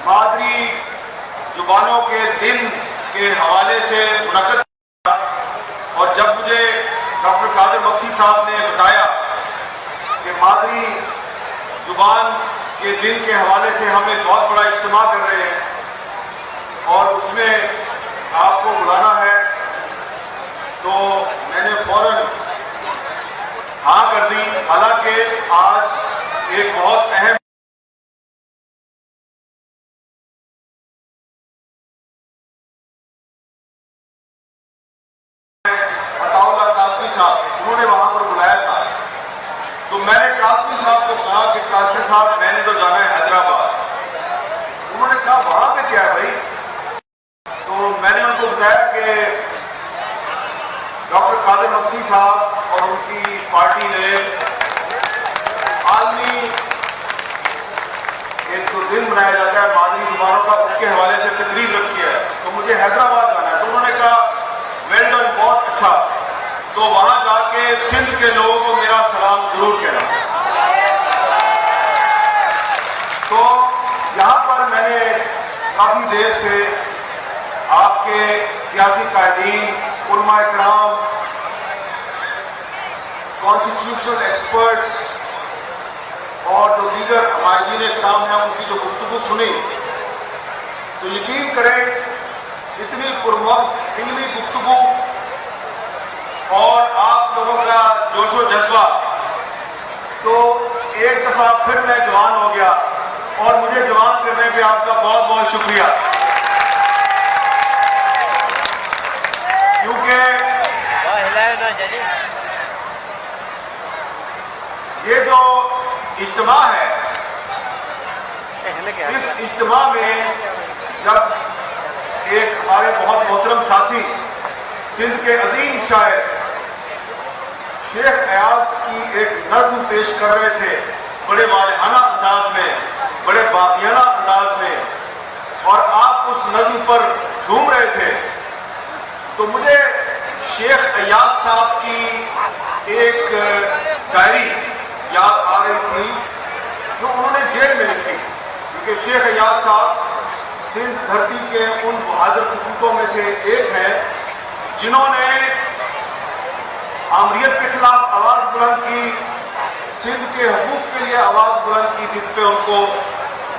مادری زبانوں کے دن کے حوالے سے منعقد کیا، اور جب مجھے ڈاکٹر قادر مکسی صاحب نے بتایا کہ مادری زبان کے دن کے حوالے سے ہم ایک بہت بڑا اجتماع کر رہے ہیں اور اس میں آپ کو بلانا ہے، تو میں نے فوراً ہاں کر دی۔ حالانکہ آج ایک بہت اہم صاحب انہوں نے وہاں پر بلایا تھا، تو میں نے قاسمی صاحب کو کہا کہ قاسمی صاحب میں نے تو جانا ہے حیدرآباد۔ انہوں نے کہا وہاں پہ کیا ہے بھائی؟ تو میں نے ان کو بتایا کہ ڈاکٹر قادر مکسی صاحب اور ان کی پارٹی نے عالمی ایک تو دن منایا جاتا ہے مادری زبانوں کا، اس کے حوالے سے تقریب رکھی ہے، تو مجھے حیدرآباد جانا ہے۔ تو انہوں نے کہا ویل ڈن، بہت اچھا، تو وہاں جا کے سندھ کے لوگوں کو میرا سلام ضرور کہنا۔ تو یہاں پر میں نے کافی دیر سے آپ کے سیاسی قائدین، علماء اکرام، کانسٹیٹیوشنل ایکسپرٹس اور جو دیگر عقائدین اکرام ہیں ان کی جو گفتگو سنی، تو یقین کریں اتنی پرمغز علمی گفتگو اور آپ لوگوں کا جوش و جذبہ، تو ایک دفعہ پھر میں جوان ہو گیا، اور مجھے جوان کرنے پہ آپ کا بہت بہت شکریہ، کیونکہ یہ جو اجتماع ہے، اس اجتماع میں جب ایک ہمارے بہت محترم ساتھی سندھ کے عظیم شاعر شیخ ایاز کی ایک نظم پیش کر رہے تھے، بڑے والہانہ انداز میں، بڑے باغیانہ انداز میں، اور آپ اس نظم پر جھوم رہے تھے، تو مجھے شیخ ایاز صاحب کی ایک ڈائری یاد آ رہی تھی جو انہوں نے جیل میں لکھی، کیونکہ شیخ ایاز صاحب سندھ دھرتی کے ان بہادر سپوتوں میں سے ایک ہے جنہوں نے آمریت کے خلاف آواز بلند کی، سندھ کے حقوق کے لیے آواز بلند کی، جس پہ ان کو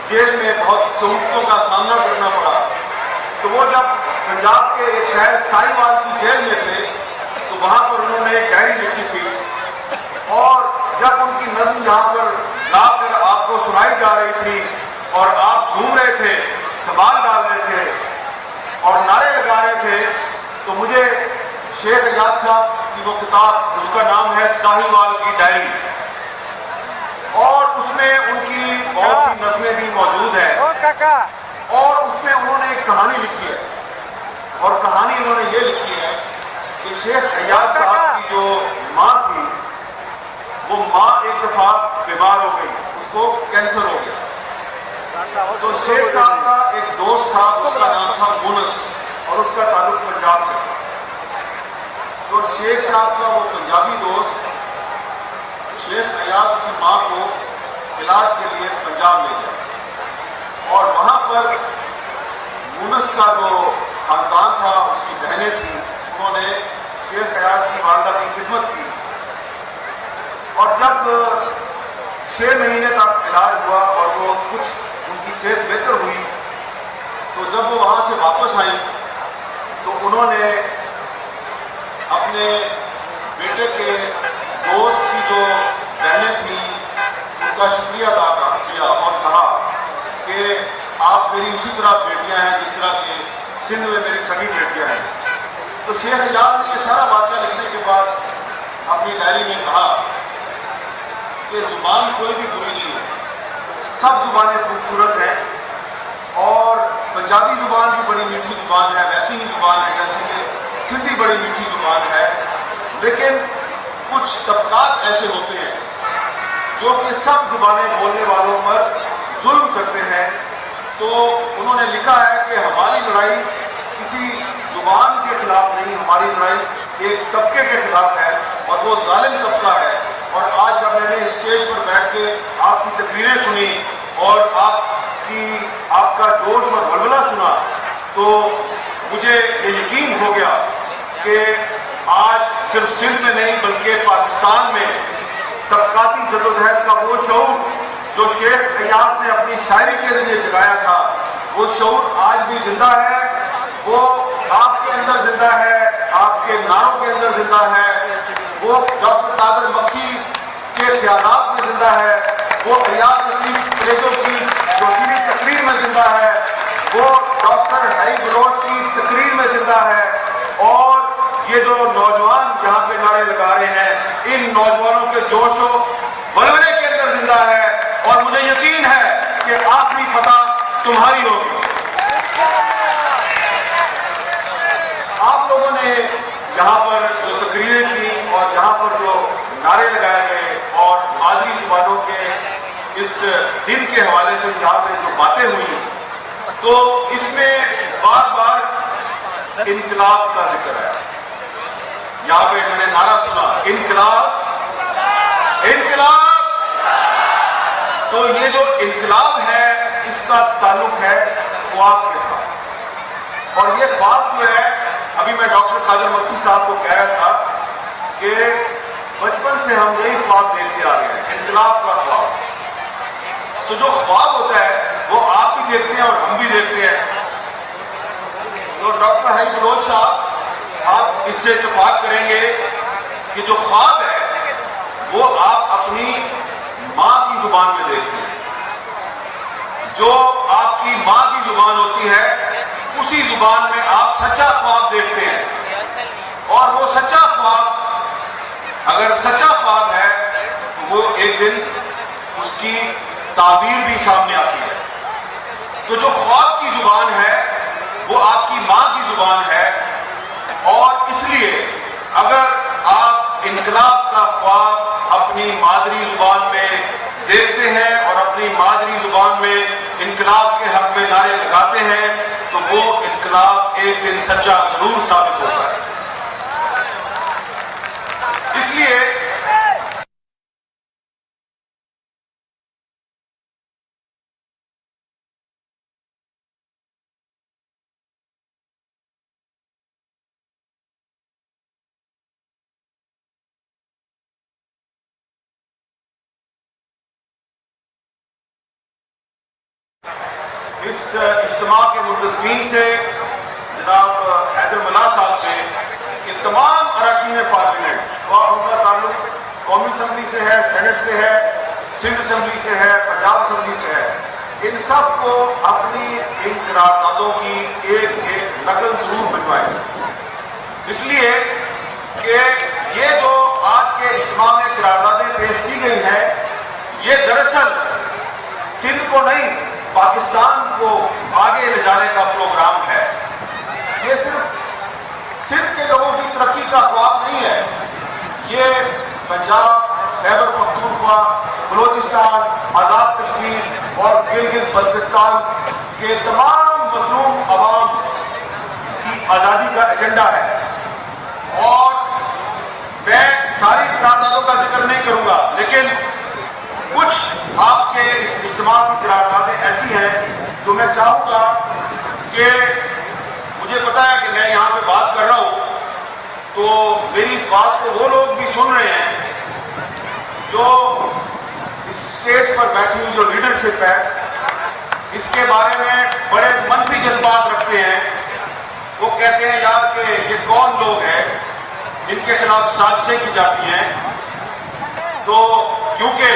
جیل میں بہت سہولتوں کا سامنا کرنا پڑا۔ تو وہ جب پنجاب کے ایک شہر سائی وال کی جیل میں تھے، تو وہاں پر انہوں نے ایک ڈائری لکھی تھی، اور جب ان کی نظم یہاں پر لا کر آپ کو سنائی جا رہی تھی اور آپ جھوم رہے تھے، دھمال ڈال رہے تھے اور نعرے لگا رہے تھے، تو مجھے شیخ ایاز صاحب کی وہ کتاب، اس کا نام ہے ساہیوال کی ڈائری، اور اس میں ان کی بہت سی نظمیں بھی موجود ہیں، اور اس میں انہوں نے ایک کہانی لکھی ہے، اور کہانی انہوں نے یہ لکھی ہے کہ شیخ ایاز صاحب کی جو ماں تھی، وہ ماں ایک دفعہ بیمار ہو گئی، اس کو کینسر ہو گیا، تو شیخ صاحب کا ایک دوست تھا، اس کا نام تھا مونس، اور اس کا تعلق پنجاب سے تھا۔ تو شیخ صاحب کا وہ پنجابی دوست شیخ ایاز کی ماں کو علاج کے لیے پنجاب لے گیا، اور وہاں پر مونس کا جو خاندان تھا، اس کی بہنیں تھیں، انہوں نے شیخ ایاز کی والدہ کی خدمت کی، اور جب 6 مہینے تک علاج ہوا اور وہ کچھ ان کی صحت بہتر ہوئی، تو جب وہ وہاں سے واپس آئیں تو انہوں نے اپنے بیٹے کے دوست کی جو بہنیں تھیں ان کا شکریہ ادا کیا اور کہا کہ آپ میری اسی طرح بیٹیاں ہیں جس طرح کہ سندھ میں میری سبھی بیٹیاں ہیں۔ تو شیخ ایاز نے یہ سارا واقعہ لکھنے کے بعد اپنی ڈائری میں کہا کہ زبان کوئی بھی بری نہیں ہے، سب زبانیں خوبصورت ہیں، اور پنجابی زبان بھی بڑی میٹھی زبان ہے، ویسی ہی زبان ہے جیسے کہ سندھی بڑی میٹھی زبان ہے، لیکن کچھ طبقات ایسے ہوتے ہیں جو کہ سب زبانیں بولنے والوں پر ظلم کرتے ہیں۔ تو انہوں نے لکھا ہے کہ ہماری لڑائی کسی زبان کے خلاف نہیں، ہماری لڑائی ایک طبقے کے خلاف ہے، اور وہ ظالم طبقہ ہے۔ اور آج جب میں نے اسٹیج پر بیٹھ کے آپ کی تقریریں سنی اور آپ کی آپ کا جوش اور ولولہ سنا تو مجھے یہ یقین ہو گیا کہ آج صرف سندھ میں نہیں بلکہ پاکستان میں طبقاتی جدوجہد کا وہ شعور جو شیخ ایاز نے اپنی شاعری کے ذریعے جگایا تھا، وہ شعور آج بھی زندہ ہے، وہ آپ کے اندر زندہ ہے، آپ کے نعروں کے اندر زندہ ہے، وہ ڈاکٹر قادر مکسی کے خیالات میں زندہ ہے، وہ ایاز لطیف پریزو کی جوشیلی تقریر میں زندہ ہے، وہ ڈاکٹر ہائی بلوچ کی تقریر میں زندہ ہے، اور یہ جو نوجوان یہاں پہ نعرے لگا رہے ہیں ان نوجوانوں کے جوش و ولولے کے اندر زندہ ہے، اور مجھے یقین ہے کہ آخری فتح تمہاری ہوگی۔ آپ لوگوں نے یہاں پر جو تقریریں کی اور یہاں پر جو نعرے لگائے گئے اور مادری زبانوں کے اس دن کے حوالے سے یہاں پہ جو باتیں ہوئی تو اس میں بار بار انقلاب کا ذکر ہے۔ یہاں پہ میں نے نعرہ سنا انقلاب انقلاب، تو یہ جو انقلاب ہے اس کا تعلق ہے خواب کے ساتھ، اور یہ خواب جو ہے ابھی میں ڈاکٹر قادر مکسی صاحب کو کہہ رہا تھا کہ بچپن سے ہم یہی خواب دیکھتے آ رہے ہیں، انقلاب کا خواب۔ تو جو خواب ہوتا ہے وہ آپ بھی دیکھتے ہیں اور ہم بھی دیکھتے ہیں۔ تو ڈاکٹر ہائی بلوچ صاحب، آپ اس سے اتفاق کریں گے کہ جو خواب ہے وہ آپ اپنی ماں کی زبان میں دیکھتے ہیں، جو آپ کی ماں کی زبان ہوتی ہے اسی زبان میں آپ سچا خواب دیکھتے ہیں، اور وہ سچا خواب اگر سچا خواب ہے تو وہ ایک دن اس کی تعبیر بھی سامنے آتی ہے۔ تو جو خواب کی زبان ہے وہ آپ کی ماں کی زبان ہے، اور اس لیے اگر آپ انقلاب کا خواب اپنی مادری زبان میں دیکھتے ہیں اور اپنی مادری زبان میں انقلاب کے حق میں نعرے لگاتے ہیں تو وہ انقلاب ایک دن سچا ضرور ثابت ہوتا ہے۔ اس لیے اس اجتماع کے منتظمین سے، جناب حیدر ملا صاحب سے، کہ تمام اراکین پارلیمنٹ، اور ان کا تعلق قومی اسمبلی سے ہے، سینٹ سے ہے، سندھ اسمبلی سے ہے، پنجاب اسمبلی سے ہے، ان سب کو اپنی ان قراردادوں کی ایک نقل ضرور بنوائیں، اس لیے کہ یہ جو آج کے اجتماع میں قراردادیں پیش کی گئی ہیں یہ دراصل سندھ کو نہیں پاکستان کو آگے لے جانے کا پروگرام ہے۔ یہ صرف سندھ کے لوگوں کی ترقی کا خواب نہیں ہے، یہ پنجاب، خیبر پختونخوا، بلوچستان، آزاد کشمیر اور گلگت بلتستان کے تمام مظلوم عوام کی آزادی کا ایجنڈا ہے۔ اور میں ساری قراردادوں کا ذکر نہیں کروں گا، لیکن کچھ آپ کے اس اجتماع کی قراردادیں ایسی ہیں جو میں چاہوں گا کہ مجھے پتا ہے کہ میں یہاں پہ بات کر رہا ہوں تو میری اس بات کو وہ لوگ بھی سن رہے ہیں جو اس اسٹیج پر بیٹھی ہوئی جو لیڈرشپ ہے اس کے بارے میں بڑے منفی جذبات رکھتے ہیں۔ وہ کہتے ہیں یار کہ یہ کون لوگ ہیں جن کے خلاف سازشیں کی جاتی ہیں، تو کیونکہ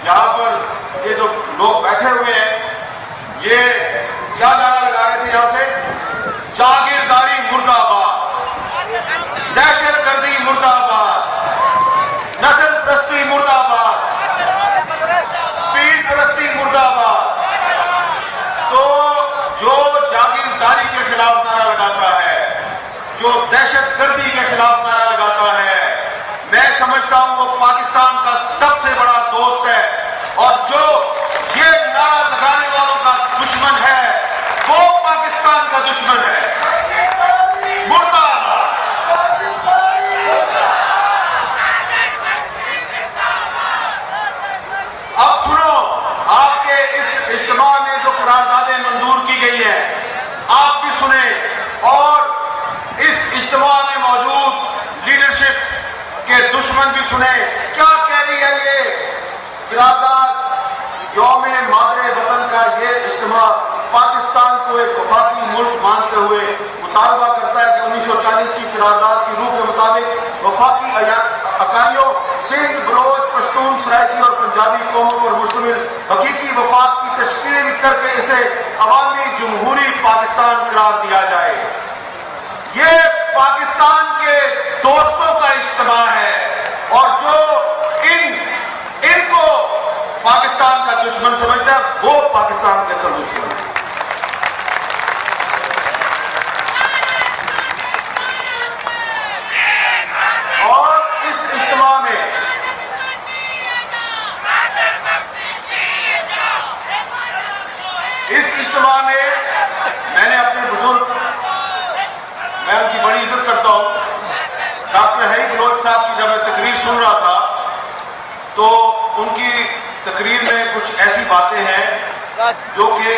یہاں پر یہ جو لوگ بیٹھے ہوئے ہیں یہ کیا نعرہ لگا رہے تھے یہاں سے؟ جاگیرداری مردہ آباد، دہشت گردی مردہ آباد، نسل پرستی مردہ آباد، پیر پرستی مردہ آباد۔ تو جو جاگیرداری کے خلاف نعرہ لگاتا ہے، جو دہشت گردی کے خلاف نعرہ لگاتا ہے، میں سمجھتا ہوں وہ پاکستان کا سب سے بڑا دوست ہے، اور جو یہ نعرہ لگانے والوں کا دشمن ہے وہ پاکستان کا دشمن ہے۔ مردہ آباد۔ اب سنو، آپ کے اس اجتماع میں جو قراردادیں منظور کی گئی ہیں، آپ بھی سنیں اور اس اجتماع میں موجود لیڈرشپ کے دشمن بھی سنیں کیا کہہ رہی ہے یہ قرارداد۔ یوم مادر وطن کا یہ اجتماع پاکستان کو ایک وفاقی ملک مانتے ہوئے مطالبہ کرتا ہے کہ 1940 کی قرارداد کی روح کے مطابق وفاقی اکائیوں سندھ، بلوچ، پشتون، سرائکی اور پنجابی قوموں پر مشتمل حقیقی وفاق کی تشکیل کر کے اسے عوامی جمہوری پاکستان قرار دیا جائے۔ یہ پاکستان کے دوستوں کا اجتماع ہے اور جو ان کو پاکستان کا دشمن سمجھتا ہے وہ پاکستان کے اصل دشمن ہے۔ اور اس اجتماع میں میں نے اپنے بزرگ، میں ان کی بڑی عزت کرتا ہوں، ڈاکٹر ہری بلوچ صاحب کی جب میں تقریر سن رہا تھا تو ان کی تقریر میں کچھ ایسی باتیں ہیں جو کہ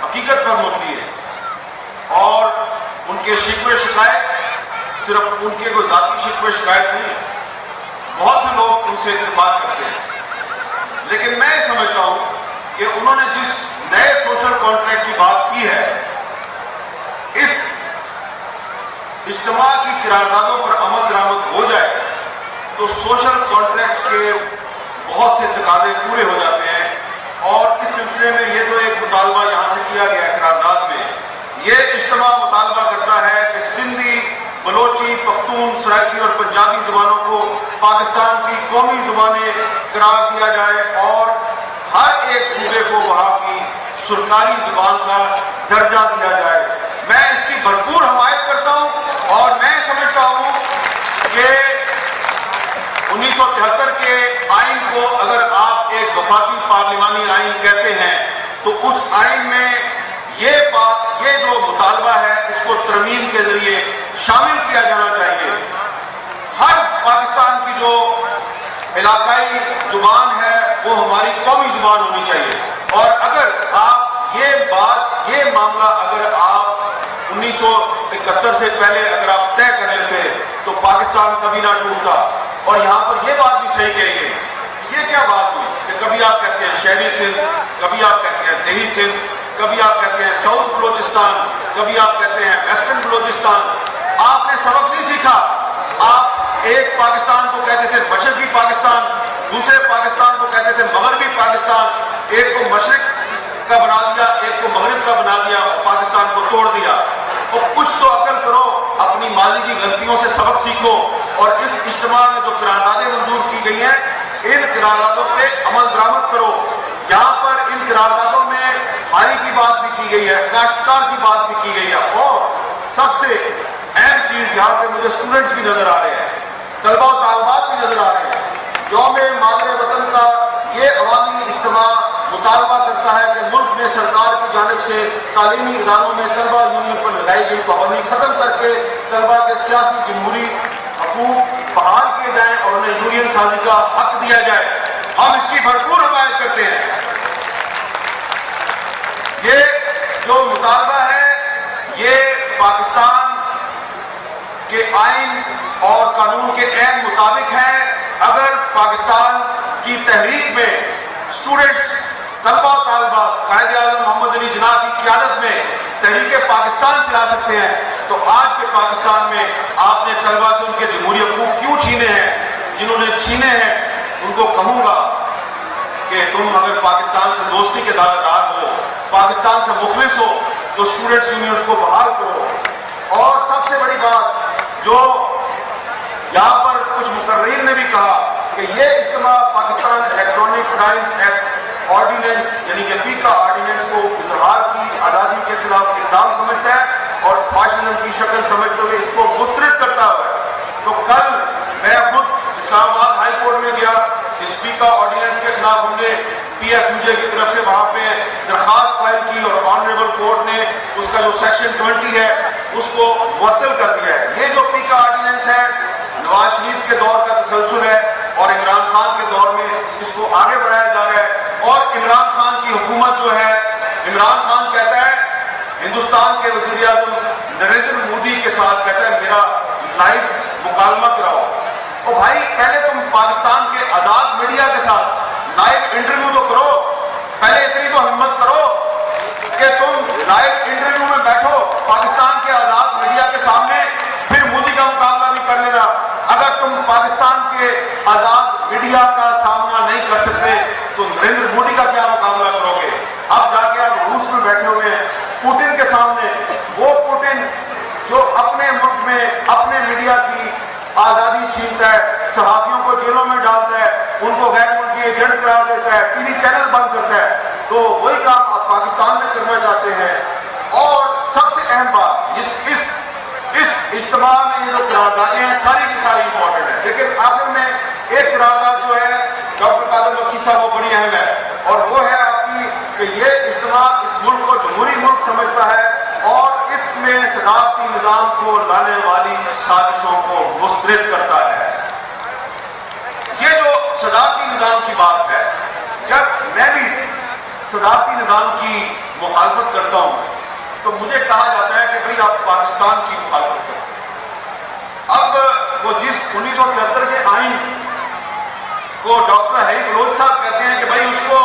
حقیقت پر مبنی ہے اور ان کے شکوے شکایت صرف ان کے کوئی ذاتی شکوے شکایت نہیں، بہت سے لوگ ان سے اتفاق کرتے ہیں، لیکن میں سمجھتا ہوں کہ انہوں نے جس نئے سوشل کانٹریکٹ کی بات کی ہے، اس اجتماع کی قراردادوں پر عمل درآمد ہو جائے تو سوشل کانٹریکٹ کے بہت سے تقاضے پورے ہو جاتے ہیں۔ اور اس سلسلے میں یہ جو ایک مطالبہ یہاں سے کیا گیا ہے قرارداد میں، یہ اجتماع مطالبہ کرتا ہے کہ سندھی، بلوچی، پختون، سرائکی اور پنجابی زبانوں کو پاکستان کی قومی زبانیں قرار دیا جائے اور ہر ایک صوبے کو وہاں کی سرکاری زبان کا درجہ دیا جائے۔ میں اس کی بھرپور حمایت کرتا ہوں اور میں سمجھتا ہوں کہ 1973 کے آئین کو اگر آپ ایک وفاقی پارلیمانی آئین کہتے ہیں تو اس آئین میں یہ جو مطالبہ ہے اس کو ترمیم کے ذریعے شامل کیا جانا چاہیے۔ ہر پاکستان کی جو علاقائی زبان ہے وہ ہماری قومی زبان ہونی چاہیے، اور اگر آپ یہ معاملہ اگر آپ 1971 سے پہلے اگر آپ طے کر لیتے تو پاکستان کبھی نہ ٹوٹتا۔ اور یہاں پر یہ بات بھی صحیح کہی گئی، یہ کیا بات ہوئی کہ کبھی آپ کہتے ہیں شہری سندھ، کبھی آپ کہتے ہیں دیہی سندھ، کبھی آپ کہتے ہیں ساؤتھ بلوچستان، کبھی آپ کہتے ہیں ویسٹرن بلوچستان۔ آپ نے سبق نہیں سیکھا، آپ ایک پاکستان کو کہتے تھے مشرقی پاکستان، دوسرے پاکستان کو کہتے تھے مغربی پاکستان، ایک کو مشرق کا بنا دیا، ایک کو مغرب کا بنا دیا اور پاکستان کو توڑ دیا۔ اور کچھ تو عقل کرو، اپنی ماضی کی غلطیوں سے سبق سیکھو، اور اس اجتماع میں جو قراردادیں منظور کی گئی ہیں ان قراردادوں پہ عمل درآمد کرو۔ یہاں پر ان قراردادوں میں ہاری کی بات بھی کی گئی ہے، کاشتکار کی بات بھی کی گئی ہے، اور سب سے اہم چیز یہاں پہ مجھے اسٹوڈنٹس بھی نظر آ رہے ہیں، طلبہ و طالبات بھی نظر آ رہے ہیں۔ یوم مادر وطن کا یہ عوامی اجتماع مطالبہ کرتا ہے کہ ملک میں سرکار کی جانب سے تعلیمی اداروں میں طلبہ یونین پر لگائی گئی پابندی ختم کر کے طلبہ کے سیاسی جمہوری حقوق بحال کیے جائیں اور انہیں یونین سازی کا حق دیا جائے۔ ہم اس کی بھرپور حمایت کرتے ہیں۔ یہ جو مطالبہ ہے یہ پاکستان کے آئین اور قانون کے عین مطابق ہے۔ اگر پاکستان کی تحریک میں اسٹوڈنٹس، طلبہ و طالبات قائد اعظم محمد علی جناح کی قیادت میں تحریک پاکستان چلا سکتے ہیں تو آج کے پاکستان میں آپ نے طلبہ سے ان کے جمہوری حقوق کیوں چھینے ہیں؟ جنہوں نے چھینے ہیں ان کو کہوں گا کہ تم اگر پاکستان سے دوستی کے دعویدار ہو، پاکستان سے مخلص ہو تو اسٹوڈنٹس یونینز کو بحال کرو۔ اور سب سے بڑی بات جو یہاں پر کچھ مقررین نے بھی کہا کہ یہ اجتماع Pakistan electronic crimes act ordinance یعنی کہ پیکا آرڈیننس کو اظہار کی آزادی کے خلاف اقدام سمجھتا ہے اور فاشزم کی شکل سمجھتے ہوئے اس کو مسترد کرتا ہے۔ تو کل میں خود اسلام آباد ہائی کورٹ میں گیا، اس پیکا آرڈیننس کے خلاف ہم نے پی ایف یو جے کی طرف سے وہاں پہ درخواست فائل کی اور آنریبل کورٹ نے اس کا جو سیکشن 20 ہے اس کو معطل کر دیا ہے۔ یہ جو پیکا آرڈیننس ہے نواز شریف کے دور کا تسلسل ہے اور عمران خان کے دور میں اس کو آگے بڑھایا جا رہا ہے، اور عمران خان کی حکومت جو ہے ساتھ کہتا ہے میرا لائیو مکالمہ کراؤ. او بھائی پہلے تم پاکستان کے آزاد میڈیا کے ساتھ لائیو انٹرویو تو کرو, پہلے اتنی تو ہمت کرو کہ تم لائیو انٹرویو میں بیٹھو پاکستان کے آزاد میڈیا کے سامنے, پھر مودی کا مقابلہ بھی کر لینا. اگر تم پاکستان کے آزاد میڈیا کا سامنا نہیں کر سکتے تو نریندر مودی کا کیا مقابلہ کرو گے؟ اب جا کے آپ روس میں بیٹھے ہوئے ہیں پوٹن کے سامنے, وہ پوٹن جو اپنے ملک میں اپنے میڈیا کی آزادی چھینتا ہے, صحافیوں کو جیلوں میں ڈالتا ہے, ان کو غیر ملکی ایجنٹ قرار دیتا ہے, ٹی وی چینل بند کرتا ہے, تو وہی کام آپ پاکستان میں کرنا چاہتے ہیں. اور سب سے اہم بات, اس اجتماع میں جو قراردادیں ہیں ساری کی ساری امپورٹنٹ ہے, لیکن آخر میں ایک قرارداد جو ہے ڈاکٹر قادر مکسی صاحب وہ بڑی اہم ہے, اور وہ ہے آپ کی کہ یہ اجتماع اس ملک کو جمہوری ملک سمجھتا ہے اور اس میں صدارتی نظام کو لانے والی سازشوں کو مسترد کرتا ہے. یہ جو صدارتی نظام کی بات ہے, جب میں بھی صدارتی نظام کی مخالفت کرتا ہوں تو مجھے کہا جاتا ہے کہ بھئی آپ پاکستان کی مخالفت کرتے ہیں. اب وہ جس 1973 کے آئین کو ڈاکٹر ہری بلوچ صاحب کہتے ہیں کہ بھئی اس کو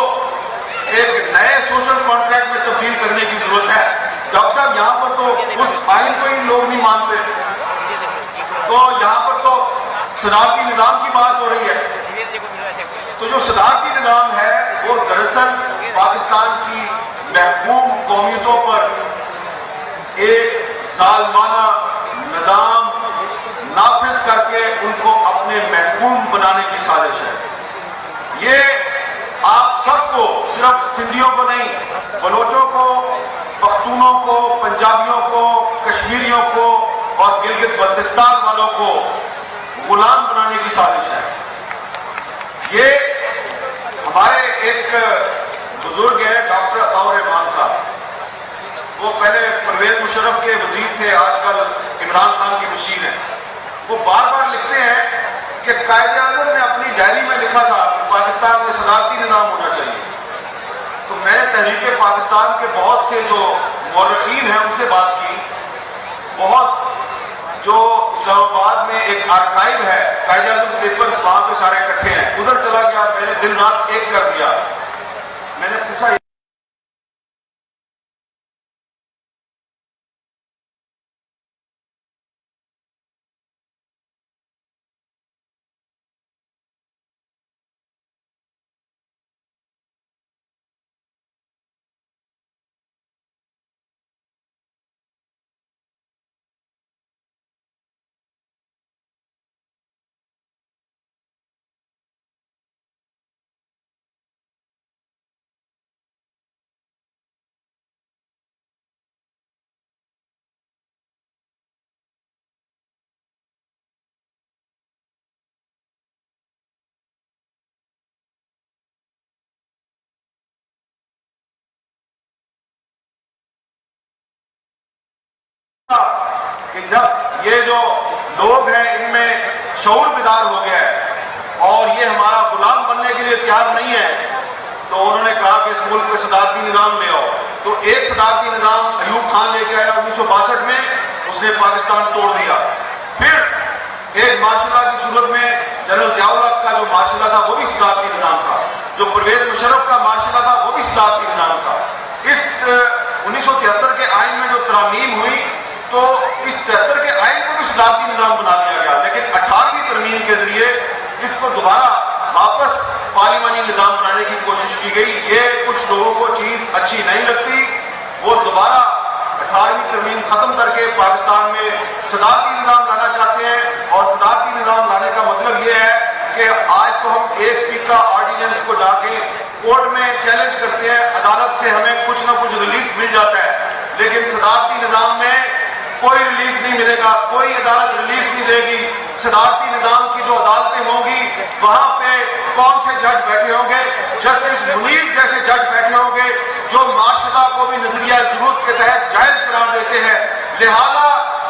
ایک نئے سوشل کانٹریکٹ میں تبدیل کرنے کی ضرورت ہے. ڈاکٹر صاحب یہاں پر تو اس آئین کو ہی لوگ نہیں مانتے, تو یہاں پر تو صدارتی نظام کی بات ہو رہی ہے. تو جو صدارتی نظام ہے وہ دراصل پاکستان کی محکوم قومیتوں پر ایک ظالمانہ نظام نافذ کر کے ان کو اپنے محکوم بنانے کی سازش ہے. یہ آپ سب کو, صرف سندھیوں کو نہیں, بلوچوں کو, پختونوں کو, پنجابیوں کو, کشمیریوں کو اور گلگت بلتستان والوں کو غلام بنانے کی سازش ہے. یہ ہمارے ایک بزرگ ہیں ڈاکٹر عطاء الرحمان صاحب, وہ پہلے پرویز مشرف کے وزیر تھے, آج کل عمران خان کی مشیر ہیں. وہ بار بار لکھتے ہیں کہ قائد اعظم نے اپنی ڈائری میں لکھا تھا کہ پاکستان میں صدارتی نظام ہونا چاہیے. تو میں نے تحریک پاکستان کے بہت سے جو مورخین ہیں ان سے بات کی, بہت جو اسلام آباد میں ایک آرکائیو ہے قائد اعظم پیپرز وہاں پہ سارے اکٹھے ہیں, ادھر چلا گیا, میں نے دن رات ایک کر دیا. میں نے پوچھا کہ جب یہ جو لوگ ہیں ان میں شعور بیدار ہو گیا ہے اور یہ ہمارا غلام بننے کے لیے تیار نہیں ہے, تو انہوں نے کہا کہ اس ملک میں صدارتی نظام لے آؤ. تو ایک صدارتی نظام ایوب خان لے کے آیا 1962 میں, اس نے پاکستان توڑ دیا. پھر ایک مارشل لا کی صورت میں جنرل ضیاء الحق کا جو مارشل لا تھا وہ بھی صدارتی نظام تھا, جو پرویز مشرف کا مارشل لا تھا وہ بھی صدارتی نظام تھا. اس 1973 کے آئین میں جو ترامیم ہوئی تو اس 73 کے آئین کو بھی صدارتی نظام بنا دیا گیا, لیکن 18ویں ترمیم کے ذریعے اس کو دوبارہ واپس پارلیمانی نظام بنانے کی کوشش کی گئی. یہ کچھ لوگوں کو چیز اچھی نہیں لگتی, وہ دوبارہ 18ویں ترمیم ختم کر کے پاکستان میں صدارتی نظام لانا چاہتے ہیں. اور صدارتی نظام لانے کا مطلب یہ ہے کہ آج تو ہم ایک پیکا آرڈیننس کو جا کے کورٹ میں چیلنج کرتے ہیں, عدالت سے ہمیں کچھ نہ کچھ ریلیف مل جاتا ہے, لیکن صدارتی نظام میں کوئی ریلیف نہیں ملے گا, کوئی عدالت ریلیف نہیں دے گی. صدارتی نظام کی جو عدالتیں ہوں گی وہاں پہ کون سے جج بیٹھے ہوں گے؟ جسٹس منیر جیسے جج بیٹھے ہوں گے جو معاشرہ کو بھی نظریہ ضرورت کے تحت جائز قرار دیتے ہیں. لہذا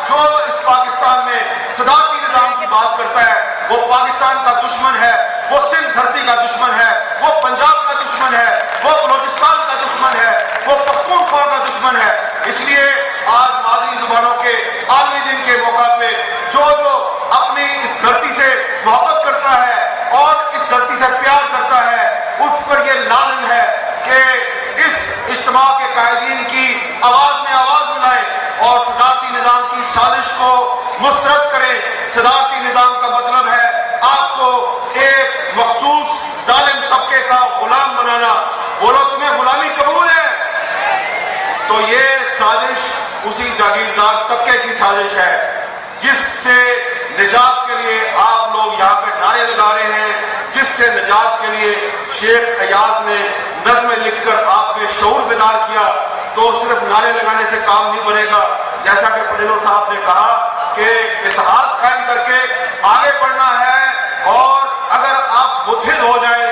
جو اس پاکستان میں صدارتی نظام کی بات کرتا ہے وہ پاکستان کا دشمن ہے, وہ سندھ دھرتی کا دشمن ہے, وہ پنجاب کا دشمن ہے, وہ بلوچستان کا دشمن ہے, وہ پختونخوا کا دشمن ہے. اس لیے آج مادری زبانوں کے عالمی دن کے صدارتی نظام کا مطلب ہے آپ کو ایک مخصوص ظالم طبقے کا غلام بنانا. بولو تمہیں غلامی قبول ہے؟ تو یہ سازش اسی جاگیردار طبقے کی سازش ہے جس سے نجات کے لیے آپ لوگ یہاں پہ نعرے لگا رہے ہیں، جس سے نجات کے لیے شیخ ایاز نے نظمیں لکھ کر آپ میں شعور بیدار کیا. تو صرف نعرے لگانے سے کام نہیں بنے گا. جیسا کہ پٹیل صاحب نے کہا کہ اتحاد قائم کر کے آگے بڑھنا ہے، اور اگر آپ متحد ہو جائیں